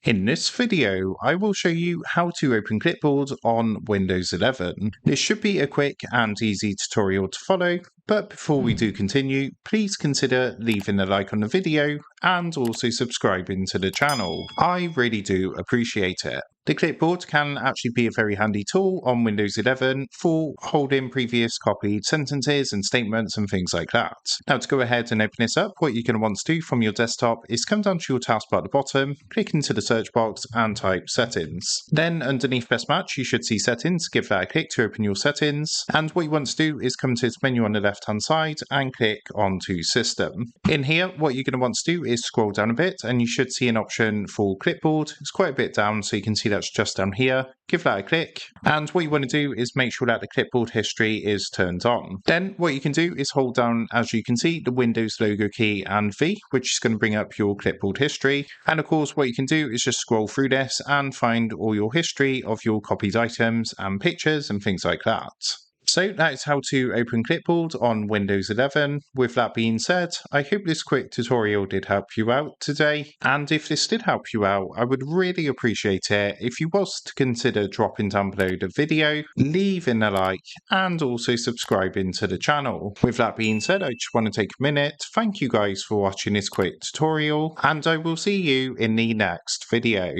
In this video, I will show you how to open Clipboard on Windows 11. This should be a quick and easy tutorial to follow, but before we do continue, please consider leaving a like on the video and also subscribing to the channel. I really do appreciate it. The clipboard can actually be a very handy tool on Windows 11 for holding previous copied sentences and statements and things like that. Now, to go ahead and open this up, what you're going to want to do from your desktop is come down to your taskbar at the bottom, click into the search box and type settings. Then underneath best match, you should see settings. Give that a click to open your settings. And what you want to do is come to this menu on the left hand side and click onto system. In here, what you're going to want to do is scroll down a bit and you should see an option for clipboard. It's quite a bit down, so you can see that's just down here. Give that a click, and what you want to do is make sure that the clipboard history is turned on. Then what you can do is hold down, as you can see, the Windows logo key and V, which is going to bring up your clipboard history. And of course, what you can do is just scroll through this and find all your history of your copied items and pictures and things like that. So that is how to open Clipboard on Windows 11. With that being said, I hope this quick tutorial did help you out today. And if this did help you out, I would really appreciate it if you was to consider dropping down below the video, leaving a like, and also subscribing to the channel. With that being said, I just want to take a minute. Thank you guys for watching this quick tutorial, and I will see you in the next video.